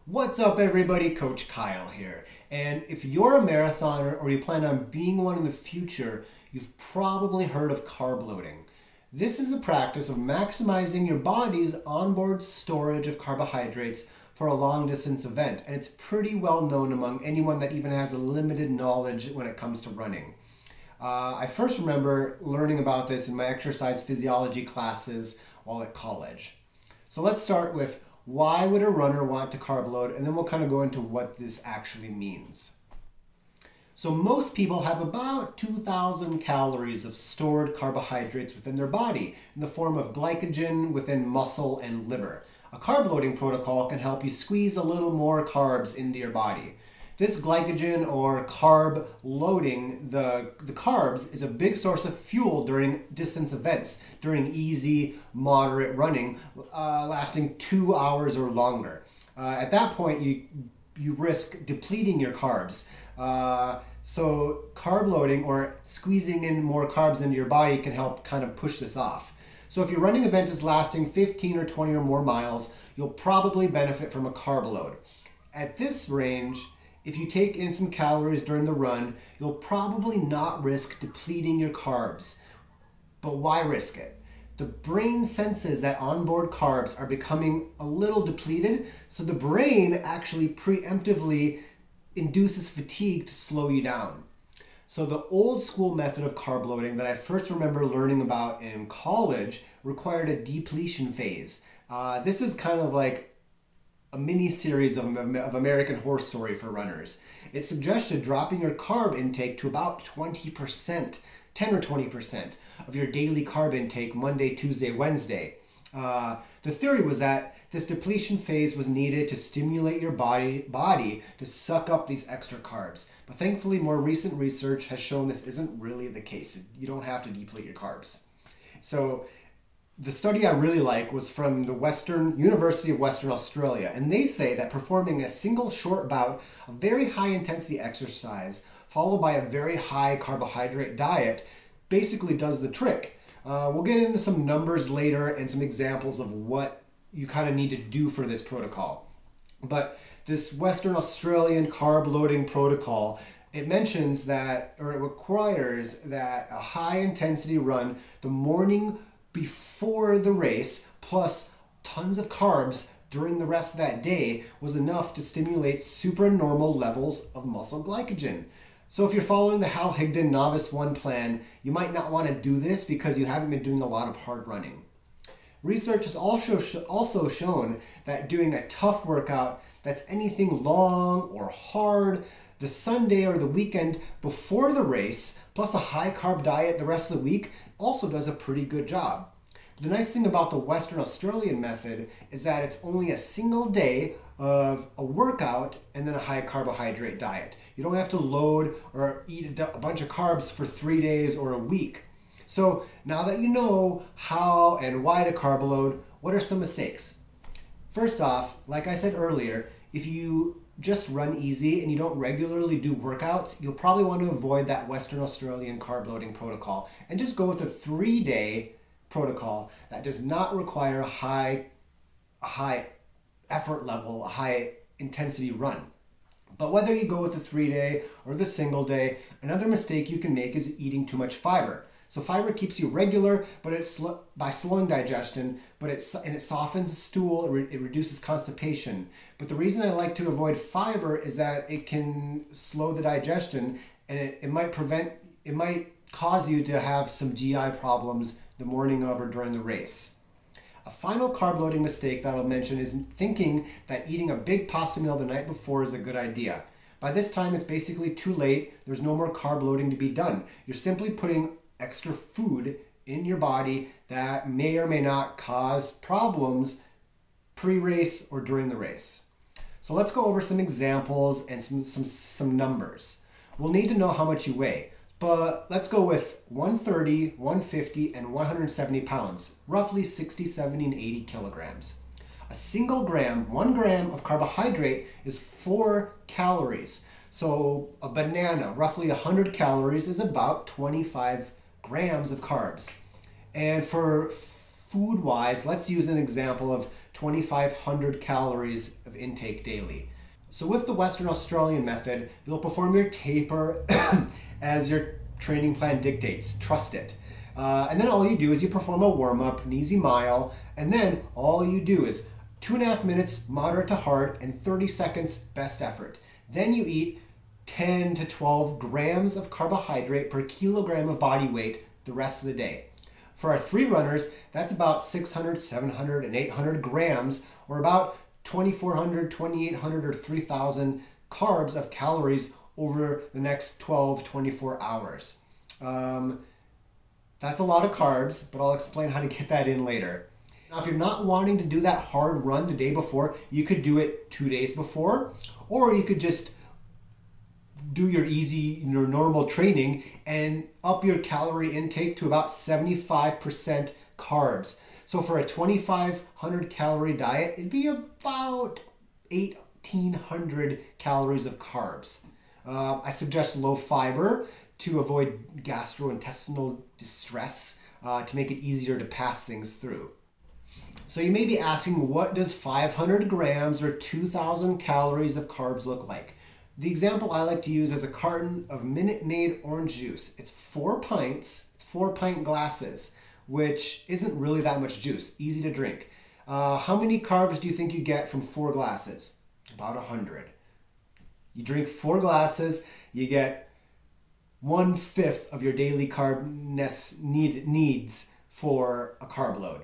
What's up everybody, Coach Kyle here. And if you're a marathoner or you plan on being one in the future, you've probably heard of carb loading. This is a practice of maximizing your body's onboard storage of carbohydrates for a long distance event. And it's pretty well known among anyone that even has a limited knowledge when it comes to running. I first remember learning about this in my exercise physiology classes while at college. So let's start with why would a runner want to carb load, and then we'll kind of go into what this actually means. So most people have about 2,000 calories of stored carbohydrates within their body in the form of glycogen within muscle and liver. A carb loading protocol can help you squeeze a little more carbs into your body. This glycogen or carb loading, the carbs, is a big source of fuel during distance events, during easy, moderate running, lasting 2 hours or longer. At that point, you risk depleting your carbs. So carb loading or squeezing in more carbs into your body can help kind of push this off. So if your running event is lasting 15 or 20 or more miles, you'll probably benefit from a carb load. At this range, if you take in some calories during the run, you'll probably not risk depleting your carbs. But why risk it? The brain senses that onboard carbs are becoming a little depleted, so the brain actually preemptively induces fatigue to slow you down. So the old school method of carb loading that I first remember learning about in college required a depletion phase. This is kind of like a mini series of American Horror Story for runners. It suggested dropping your carb intake to about 20%, 10 or 20% of your daily carb intake Monday, Tuesday, Wednesday. The theory was that this depletion phase was needed to stimulate your body to suck up these extra carbs. But thankfully, more recent research has shown this isn't really the case. You don't have to deplete your carbs. So the study I really like was from the University of Western Australia, and they say that performing a single short bout of very high intensity exercise followed by a very high carbohydrate diet basically does the trick. We'll get into some numbers later and some examples of what you kind of need to do for this protocol. But this Western Australian carb loading protocol, it mentions that, or it requires that a high intensity run the morning before the race, plus tons of carbs during the rest of that day, was enough to stimulate supernormal levels of muscle glycogen. So if you're following the Hal Higdon Novice 1 plan, you might not want to do this because you haven't been doing a lot of hard running. Research has also shown that doing a tough workout that's anything long or hard the Sunday or the weekend before the race, plus a high carb diet the rest of the week, also does a pretty good job. The nice thing about the Western Australian method is that it's only a single day of a workout and then a high carbohydrate diet. You don't have to load or eat a bunch of carbs for 3 days or a week. So now that you know how and why to carb load, what are some mistakes? First off, like I said earlier, if you just run easy and you don't regularly do workouts, you'll probably want to avoid that Western Australian carb loading protocol and just go with a 3-day protocol that does not require a high effort level, a high intensity run. But whether you go with the 3-day or the single day, another mistake you can make is eating too much fiber. So fiber keeps you regular, but by slowing digestion, it softens the stool, it reduces constipation. But the reason I like to avoid fiber is that it can slow the digestion, and it might cause you to have some GI problems the morning of or during the race. A final carb loading mistake that I'll mention is thinking that eating a big pasta meal the night before is a good idea. By this time, it's basically too late. There's no more carb loading to be done. You're simply putting extra food in your body that may or may not cause problems pre-race or during the race. So let's go over some examples and some numbers. We'll need to know how much you weigh, but let's go with 130, 150, and 170 pounds, roughly 60, 70, and 80 kilograms. A single gram, 1 gram of carbohydrate is 4 calories. So a banana, roughly 100 calories, is about 25 grams of carbs. And for food-wise, let's use an example of 2,500 calories of of intake daily. So with the Western Australian method, you'll perform your taper as your training plan dictates. Trust it. And then all you do is you perform a warm-up, an easy mile, and then all you do is 2.5 minutes, moderate to hard, and 30 seconds, best effort. Then you eat 10 to 12 grams of carbohydrate per kilogram of body weight the rest of the day. For our 3 runners, that's about 600, 700, and 800 grams, or about 2,400, 2,800, or 3,000 carbs of calories over the next 12, 24 hours. That's a lot of carbs, but I'll explain how to get that in later. Now, if you're not wanting to do that hard run the day before, you could do it 2 days before, or you could just do your easy, your normal training and up your calorie intake to about 75% carbs. So for a 2,500 calorie diet, it'd be about 1,800 calories of carbs. I suggest low fiber to avoid gastrointestinal distress, to make it easier to pass things through. So you may be asking, what does 500 grams or 2,000 calories of carbs look like? The example I like to use is a carton of Minute Maid orange juice. It's 4 pints, it's 4 pint glasses, which isn't really that much juice, easy to drink. How many carbs do you think you get from 4 glasses? About 100. You drink 4 glasses, you get 1/5 of your daily carb needs for a carb load.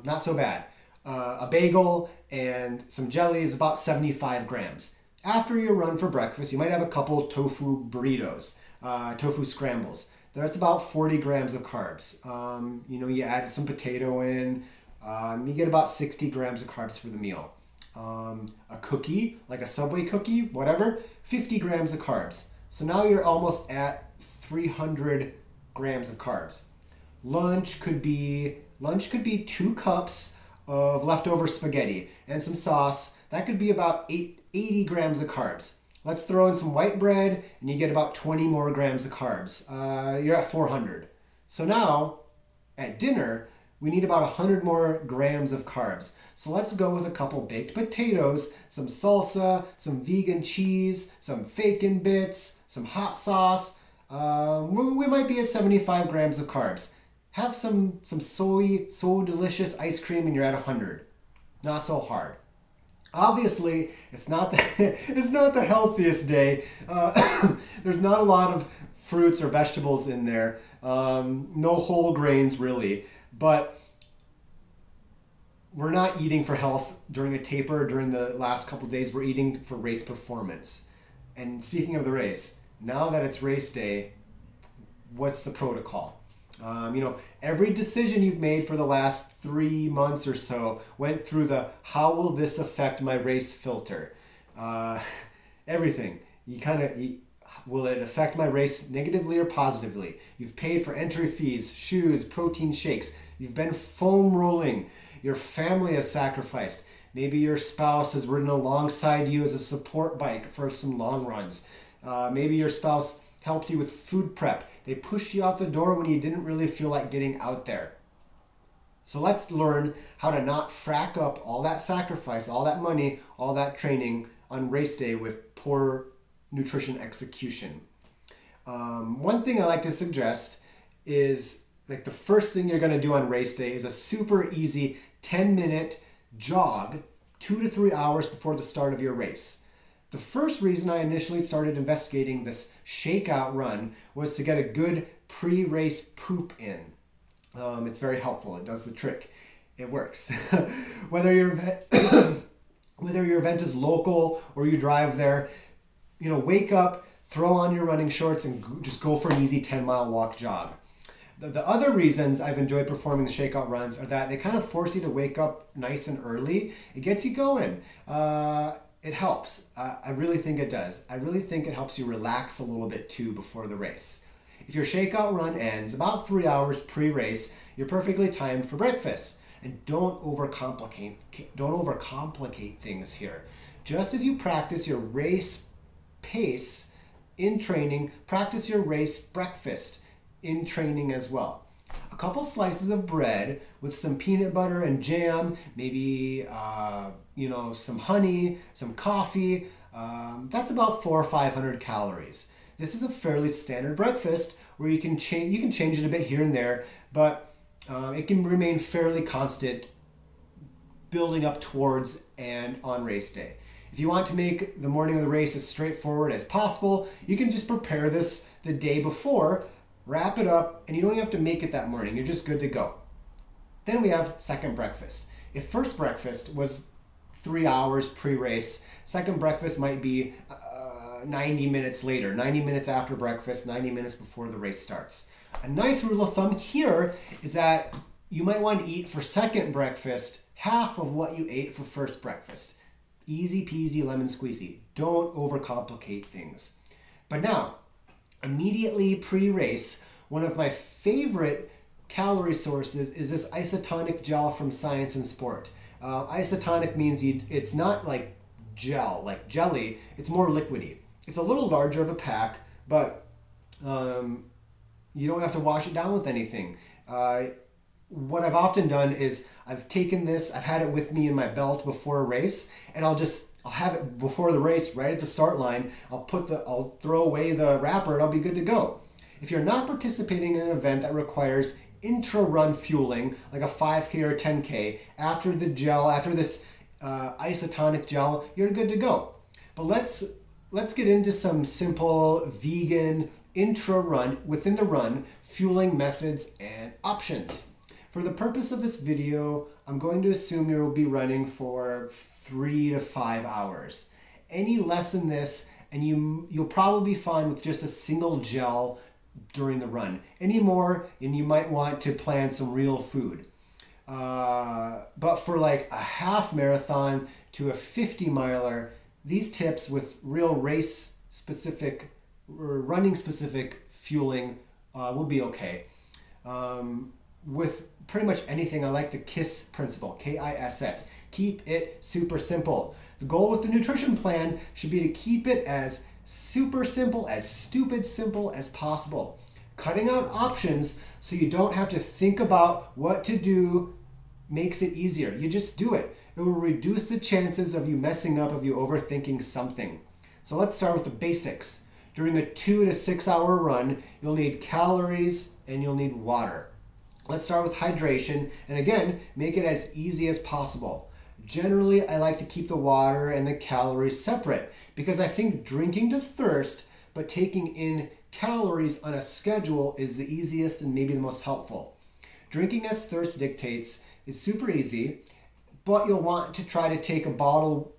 Not so bad. A bagel and some jelly is about 75 grams. After your run for breakfast, you might have a couple tofu burritos, tofu scrambles. That's about 40 grams of carbs. You add some potato in, you get about 60 grams of carbs for the meal. A cookie, like a Subway cookie, whatever, 50 grams of carbs. So now you're almost at 300 grams of carbs. Lunch could be 2 cups of leftover spaghetti and some sauce. That could be about 80 grams of carbs. Let's throw in some white bread and you get about 20 more grams of carbs. You're at 400. So now at dinner, we need about 100 more grams of carbs. So let's go with a couple baked potatoes, some salsa, some vegan cheese, some bacon bits, some hot sauce. We might be at 75 grams of carbs. Have some so delicious ice cream and you're at 100. Not so hard. Obviously, it's not the healthiest day. There's not a lot of fruits or vegetables in there. No whole grains really, but we're not eating for health during a taper. During the last couple days, we're eating for race performance. And speaking of the race, now that it's race day, what's the protocol? Every decision you've made for the last 3 months or so went through the how will this affect my race filter. Everything. Will it affect my race negatively or positively? You've paid for entry fees, shoes, protein shakes. You've been foam rolling. Your family has sacrificed. Maybe your spouse has ridden alongside you as a support bike for some long runs. Maybe your spouse helped you with food prep. They pushed you out the door when you didn't really feel like getting out there. So let's learn how to not frack up all that sacrifice, all that money, all that training on race day with poor nutrition execution. One thing I like to suggest is, like, the first thing you're going to do on race day is a super easy 10-minute jog 2 to 3 hours before the start of your race. The first reason I initially started investigating this shakeout run was to get a good pre-race poop in. It's very helpful. It does the trick. It works. Whether your event is local or you drive there, wake up, throw on your running shorts, and just go for an easy 10-mile walk jog. The other reasons I've enjoyed performing the shakeout runs are that they kind of force you to wake up nice and early. It gets you going. It helps. I really think it does. I really think it helps you relax a little bit too before the race. If your shakeout run ends about 3 hours pre-race, you're perfectly timed for breakfast. And don't overcomplicate things here. Just as you practice your race pace in training, practice your race breakfast in training as well. A couple slices of bread with some peanut butter and jam, maybe some honey, some coffee. That's about 400 or 500 calories. This is a fairly standard breakfast where you can change it a bit here and there, but it can remain fairly constant building up towards and on race day. If you want to make the morning of the race as straightforward as possible, you can just prepare this the day before, wrap it up, and you don't have to make it that morning. You're just good to go. Then we have second breakfast. If first breakfast was 3 hours pre-race, second breakfast might be 90 minutes later, 90 minutes after breakfast, 90 minutes before the race starts. A nice rule of thumb here is that you might want to eat for second breakfast half of what you ate for first breakfast. Easy peasy lemon squeezy. Don't overcomplicate things. But now, immediately pre-race, one of my favorite calorie sources is this isotonic gel from Science and Sport. Isotonic means it's not like gel, like jelly, it's more liquidy. It's a little larger of a pack, but you don't have to wash it down with anything. What I've often done is I've taken this, I've had it with me in my belt before a race, and I'll have it before the race, right at the start line. I'll throw away the wrapper and I'll be good to go. If you're not participating in an event that requires intra-run fueling, like a 5K or 10K, after this isotonic gel, you're good to go. But let's get into some simple vegan intra-run, within the run, fueling methods and options. For the purpose of this video, I'm going to assume you'll be running for 3 to 5 hours. Any less than this, and you'll probably be fine with just a single gel during the run. Any more, and you might want to plan some real food. But for like a half marathon to a 50 miler, these tips with real race specific or running specific fueling will be okay. With pretty much anything, I like the KISS principle, K-I-S-S. Keep it super simple. The goal with the nutrition plan should be to keep it as super simple, as stupid simple as possible. Cutting out options so you don't have to think about what to do makes it easier. You just do it. It will reduce the chances of you messing up, of you overthinking something. So let's start with the basics. During a 2 to 6 hour run, you'll need calories and you'll need water. Let's start with hydration, and again, make it as easy as possible. Generally, I like to keep the water and the calories separate because I think drinking to thirst but taking in calories on a schedule is the easiest and maybe the most helpful. Drinking as thirst dictates is super easy, but you'll want to try to take a bottle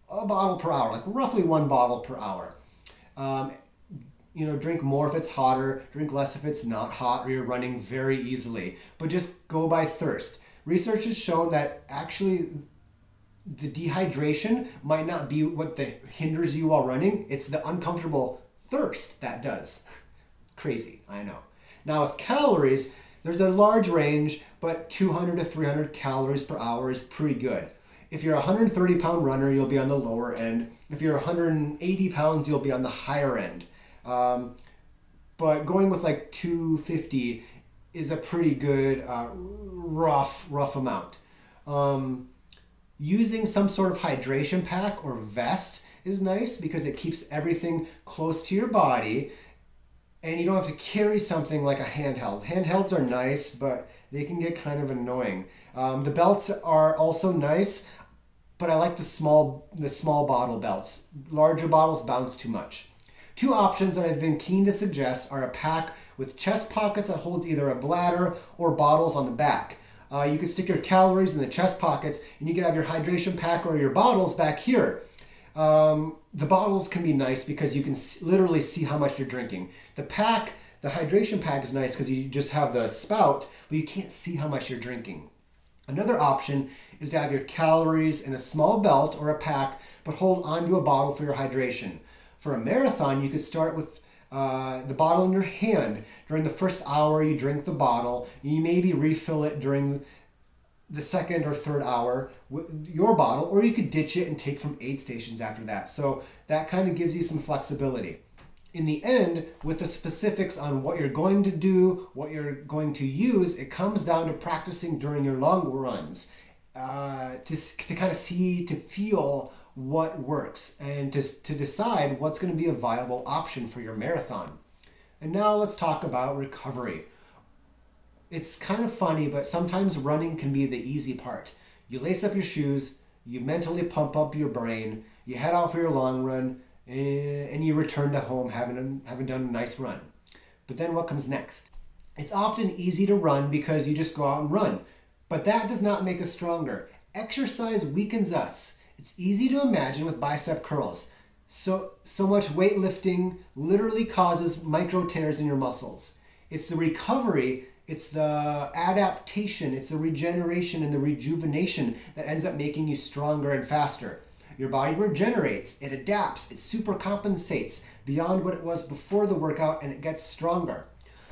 per hour, like roughly 1 bottle per hour. Drink more if it's hotter, drink less if it's not hot or you're running very easily, but just go by thirst. Research has shown that actually the dehydration might not be what hinders you while running. It's the uncomfortable thirst that does. Crazy, I know. Now with calories, there's a large range, but 200 to 300 calories per hour is pretty good. If you're a 130-pound runner, you'll be on the lower end. If you're 180 pounds, you'll be on the higher end. But going with like 250 is a pretty good rough amount. Using some sort of hydration pack or vest is nice because it keeps everything close to your body and you don't have to carry something like a handheld. Handhelds are nice, but they can get kind of annoying. The belts are also nice, but I like the small bottle belts. Larger bottles bounce too much. 2 options that I've been keen to suggest are a pack with chest pockets that holds either a bladder or bottles on the back. You can stick your calories in the chest pockets and you can have your hydration pack or your bottles back here. The bottles can be nice because you can literally see how much you're drinking. The hydration pack is nice because you just have the spout, but you can't see how much you're drinking. Another option is to have your calories in a small belt or a pack, but hold onto a bottle for your hydration. For a marathon, you could start with the bottle in your hand. During the first hour, you drink the bottle. You maybe refill it during the second or third hour with your bottle, or you could ditch it and take from aid stations after that. So that kind of gives you some flexibility. In the end, with the specifics on what you're going to do, what you're going to use, it comes down to practicing during your long runs. to kind of see, to feel what works, and to decide what's going to be a viable option for your marathon. And now let's talk about recovery. It's kind of funny, but sometimes running can be the easy part. You lace up your shoes, you mentally pump up your brain, you head out for your long run, and you return to home having done a nice run. But then what comes next? It's often easy to run because you just go out and run, but that does not make us stronger. Exercise weakens us. It's easy to imagine with bicep curls. So much weightlifting literally causes micro tears in your muscles. It's the recovery, it's the adaptation, it's the regeneration and the rejuvenation that ends up making you stronger and faster. Your body regenerates, it adapts, it super compensates beyond what it was before the workout, and it gets stronger.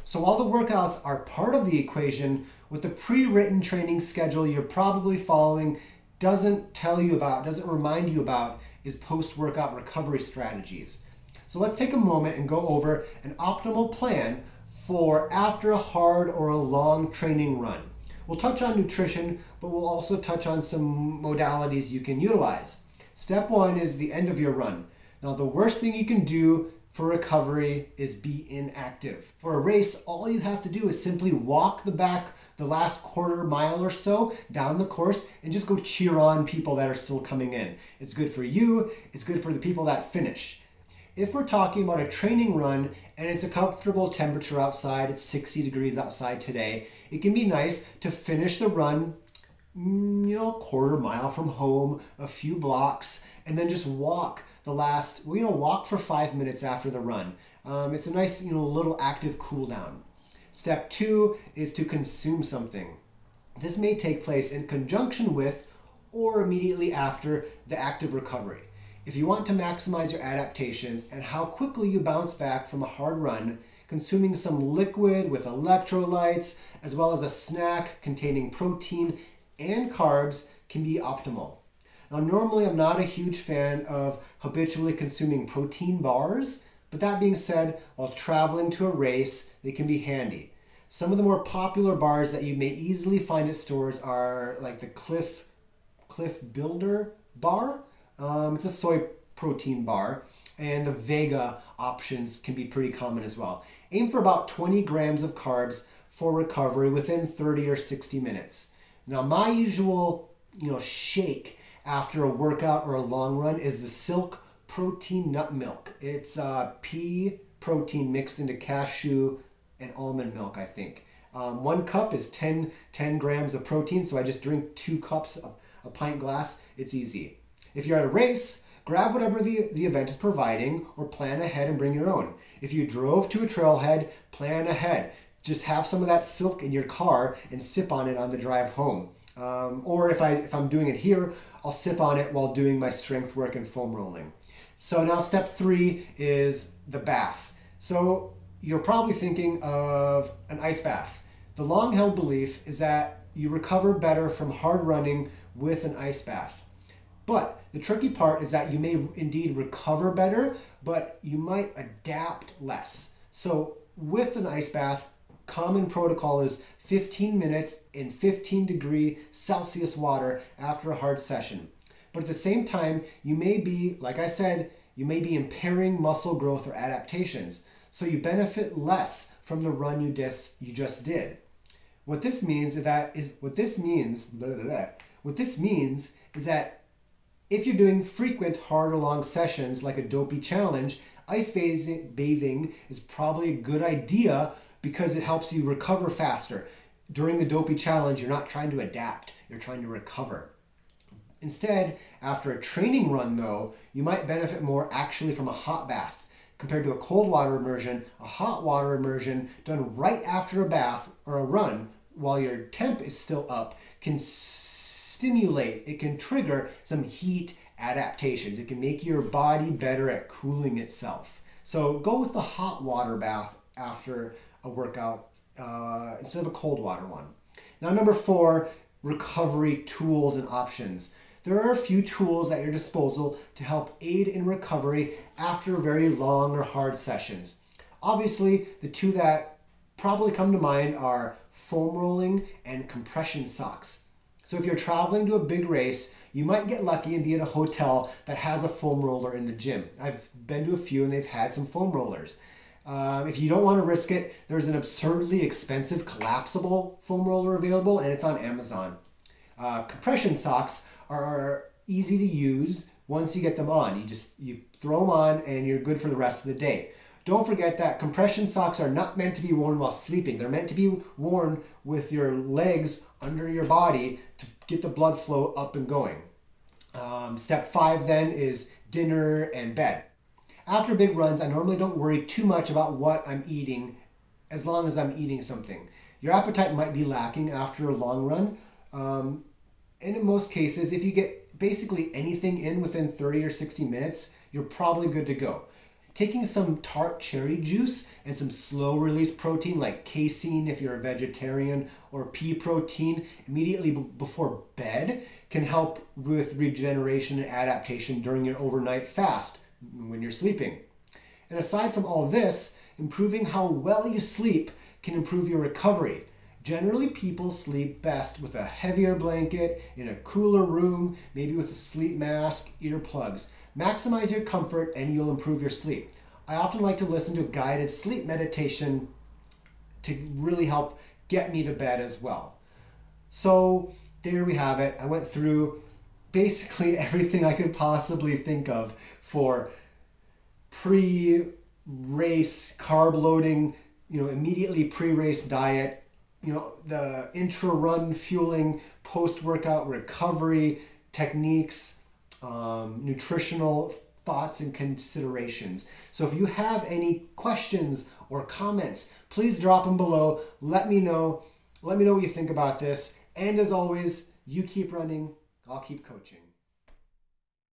So while the workouts are part of the equation, what the pre-written training schedule you're probably following doesn't remind you about is post-workout recovery strategies. So let's take a moment and go over an optimal plan for after a hard or a long training run. We'll touch on nutrition, but we'll also touch on some modalities you can utilize. Step one is the end of your run. Now, the worst thing you can do for recovery is be inactive. For a race, all you have to do is simply walk the last quarter mile or so down the course and just go cheer on people that are still coming in. It's good for you, it's good for the people that finish. If we're talking about a training run and it's a comfortable temperature outside, it's 60 degrees outside today, it can be nice to finish the run, quarter mile from home, a few blocks, and then just walk walk for 5 minutes after the run. It's a nice, little active cool down. Step two is to consume something. This may take place in conjunction with or immediately after the active recovery. If you want to maximize your adaptations and how quickly you bounce back from a hard run, consuming some liquid with electrolytes, as well as a snack containing protein and carbs can be optimal. Now, normally I'm not a huge fan of habitually consuming protein bars, but that being said, while traveling to a race, they can be handy. Some of the more popular bars that you may easily find at stores are like the Cliff Builder bar. It's a soy protein bar, and the Vega options can be pretty common as well. Aim for about 20 grams of carbs for recovery within 30 or 60 minutes. Now, my usual shake after a workout or a long run is the Silk Protein Nut Milk. It's pea protein mixed into cashew and almond milk, I think. 1 cup is 10 grams of protein, so I just drink 2 cups, a pint glass. It's easy. If you're at a race, grab whatever the event is providing or plan ahead and bring your own. If you drove to a trailhead, plan ahead. Just have some of that Silk in your car and sip on it on the drive home. Or if I'm doing it here, I'll sip on it while doing my strength work and foam rolling. So now step 3 is the bath. So you're probably thinking of an ice bath. The long-held belief is that you recover better from hard running with an ice bath. But the tricky part is that you may indeed recover better, but you might adapt less. So with an ice bath, common protocol is 15 minutes in 15-degree Celsius water after a hard session. But at the same time, you may be, like I said, you may be impairing muscle growth or adaptations. So you benefit less from the run you just did. What this means is that if you're doing frequent hard or long sessions like a dopey challenge, ice bathing is probably a good idea because it helps you recover faster. During the dopey challenge, you're not trying to adapt, you're trying to recover. Instead, after a training run though, you might benefit more actually from a hot bath. Compared to a cold water immersion, a hot water immersion done right after a bath or a run while your temp is still up can it can trigger some heat adaptations. It can make your body better at cooling itself. So go with the hot water bath after a workout instead of a cold water one. Now, number 4, recovery tools and options. There are a few tools at your disposal to help aid in recovery after very long or hard sessions. Obviously, the 2 that probably come to mind are foam rolling and compression socks. So So if you're traveling to a big race, you might get lucky and be at a hotel that has a foam roller in the gym. I've been to a few and they've had some foam rollers. If you don't want to risk it, there's an absurdly expensive collapsible foam roller available, and it's on Amazon. Compression socks are easy to use once you get them on. You throw them on and you're good for the rest of the day. Don't forget that compression socks are not meant to be worn while sleeping. They're meant to be worn with your legs under your body to get the blood flow up and going. Step 5 then is dinner and bed. After big runs, I normally don't worry too much about what I'm eating as long as I'm eating something. Your appetite might be lacking after a long run. And in most cases, if you get basically anything in within 30 or 60 minutes, you're probably good to go. Taking some tart cherry juice and some slow release protein like casein if you're a vegetarian, or pea protein immediately before bed can help with regeneration and adaptation during your overnight fast when you're sleeping. And aside from all this, improving how well you sleep can improve your recovery. Generally, people sleep best with a heavier blanket, in a cooler room, maybe with a sleep mask, earplugs. Maximize your comfort and you'll improve your sleep. I often like to listen to guided sleep meditation to really help get me to bed as well. So there we have it. I went through basically everything I could possibly think of for pre-race carb loading, immediately pre-race diet, the intra-run fueling, post-workout recovery techniques, nutritional thoughts and considerations. So if you have any questions or comments, please drop them below. Let me know what you think about this. And as always, you keep running, I'll keep coaching.